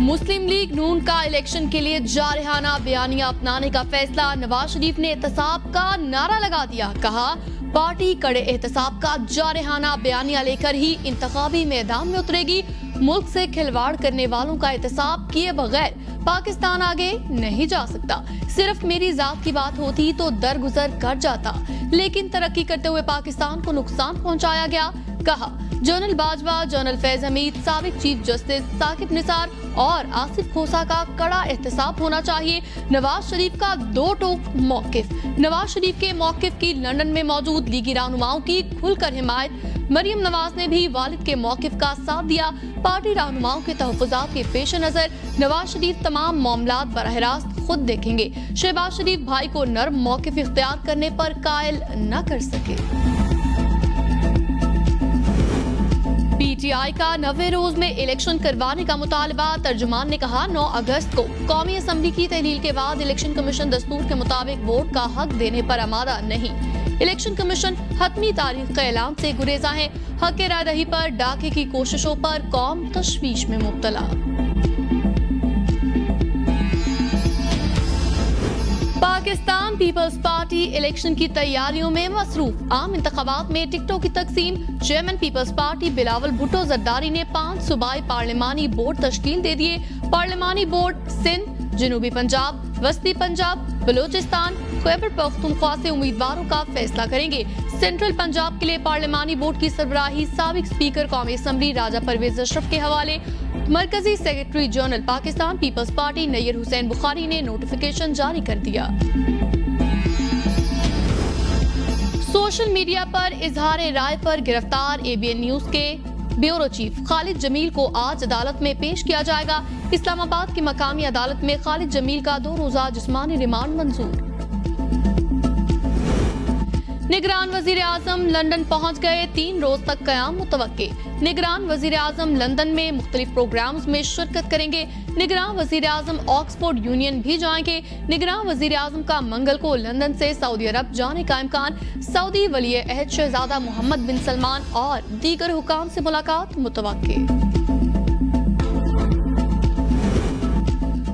मुस्लिम league नून का election के लिए जारहाना बयानिया अपनाने का फैसला। नवाज शरीफ ने एहतसाब का नारा लगा दिया, कहा पार्टी कड़े एहतसाब का जारहाना बयानिया लेकर ही इंतखाबी मैदान में उतरेगी। मुल्क से खिलवाड़ करने वालों का एहतसाब किए बगैर पाकिस्तान आगे नहीं जा सकता। सिर्फ मेरी जात की बात होती तो दरगुजर कर जाता, लेकिन तरक्की करते हुए पाकिस्तान को नुकसान पहुंचाया गया। कहा जनरल बाजवा, जनरल फैज हमीद, साबिक चीफ जस्टिस साकिब निसार और आसिफ खोसा का कड़ा एहतसाब होना चाहिए। नवाज शरीफ का दो टोक मौकिफ। नवाज शरीफ के मौकिफ की लंदन में मौजूद लीगी रहनुमाओं की खुलकर हिमायत। मरियम नवाज ने भी वालिद के मौकिफ का साथ दिया। पार्टी रहनुमाओं के तहफ़्फ़ुज़ात के पेश नजर नवाज शरीफ तमाम मामलात बराह रास्त खुद देखेंगे। शहबाज शरीफ भाई को नर्म मौकिफ इख्तियार करने पर कायल न कर सके। पीटीआई का 90 रोज में इलेक्शन करवाने का मुतालबा। तर्जुमान ने कहा 9 अगस्त को कौमी असम्बली की तहलील के बाद इलेक्शन कमीशन दस्तूर के मुताबिक वोट का हक देने पर आमादा नहीं। इलेक्शन कमीशन हतमी तारीख के ऐलान से गुरेजा है। हक राय दही पर डाके की कोशिशों पर कौम तशवीश में मुब्तला। पाकिस्तान पीपल्स पार्टी इलेक्शन की तैयारियों में मसरूफ। आम इंतखाबात में टिकटों की तकसीम। Chairman peoples party Bilawal Bhutto Zardari ने 5 सूबाई पार्लिमानी बोर्ड तश्कील दे दिए। पार्लिमानी बोर्ड सिंध, जनूबी पंजाब, वस्ती पंजाब, बलूचिस्तान, खैबर पख्तूनख्वा से उम्मीदवारों का फैसला करेंगे। सेंट्रल पंजाब के लिए पार्लिमानी बोर्ड की सरबराही साबिक स्पीकर कौमी असम्बली राजा परवेज अशरफ के हवाले। मरकजी secretary general Pakistan peoples party Nayyar Hussain Bukhari ने नोटिफिकेशन जारी कर दिया। सोशल मीडिया पर इजहार राय पर गिरफ्तार एबीएन न्यूज के ब्यूरो चीफ खालिद जमील को आज अदालत में पेश किया जाएगा। इस्लामाबाद की मकामी अदालत में खालिद जमील का 2 रोजा जिस्मानी रिमांड मंजूर। निगरान वजीर आजम लंदन पहुंच गए। 3 रोज तक कयाम मुतवक्के। निगरान वजीर आजम लंदन में मुख्तलिफ प्रोग्राम्स में शिरकत करेंगे। निगरान वजीर आजम ऑक्सफोर्ड यूनियन भी जाएंगे। निगरान वजीर आजम का मंगल को लंदन से सऊदी अरब जाने का इम्कान। सऊदी वली अहद शहजादा मोहम्मद बिन सलमान और दीगर हुकाम से मुलाकात मुतवक्के।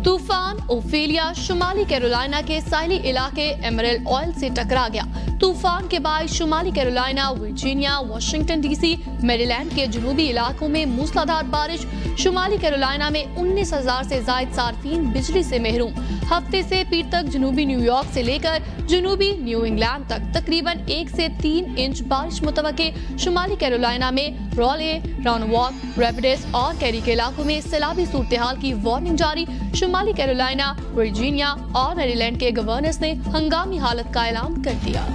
तूफान ओफेलिया शुमाली कैरोलिना के साहिली इलाके एमरेल्ड ऑयल से टकरा गया। तूफान के बाद शुमाली Carolina, Virginia, Washington DC, Maryland के जनूबी इलाकों में मूसलाधार बारिश। शुमाली कैरोलिना में 19,000 से ज्यादा सार्फिन बिजली से महरूम। हफ्ते से पीर तक जनूबी न्यूयॉर्क से लेकर जनूबी न्यू इंग्लैंड तक तकरीबन 1 से 3 इंच बारिश मुतवक्के। शुमाली कैरोलिना में रॉले, राउंडवॉक, रेपिडस और कैरी के इलाकों में सैलाबी सूरत-ए-हाल की वार्निंग जारी। शुमाली कैरोलिना, वर्जीनिया और मैरीलैंड के गवर्नर्स ने हंगामी हालत का ऐलान कर दिया।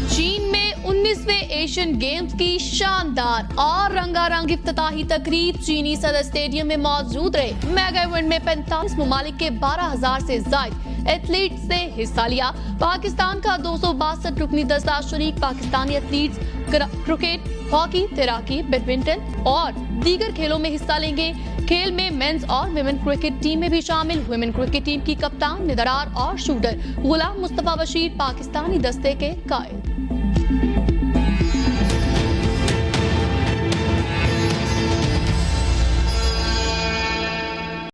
चीन में 19वें एशियन गेम्स की शानदार और रंगारंग इफ्तिताही तकरीब। चीनी सदर स्टेडियम में मौजूद रहे मेगा इवेंट में 45 ममालिक के 12,000 से ज्यादा एथलीट्स ने हिस्सा लिया। पाकिस्तान का 262 रुकनी दस्ता शरीक पाकिस्तानी एथलीट्स क्रिकेट, हॉकी, तैराकी, बैडमिंटन और दीगर खेलों में हिस्सा लेंगे। खेल में मेंस और विमेन क्रिकेट टीम में भी शामिल। विमेन क्रिकेट टीम की कप्तान निदरार और शूटर गुलाम मुस्तफा बशीर पाकिस्तानी दस्ते के कायद।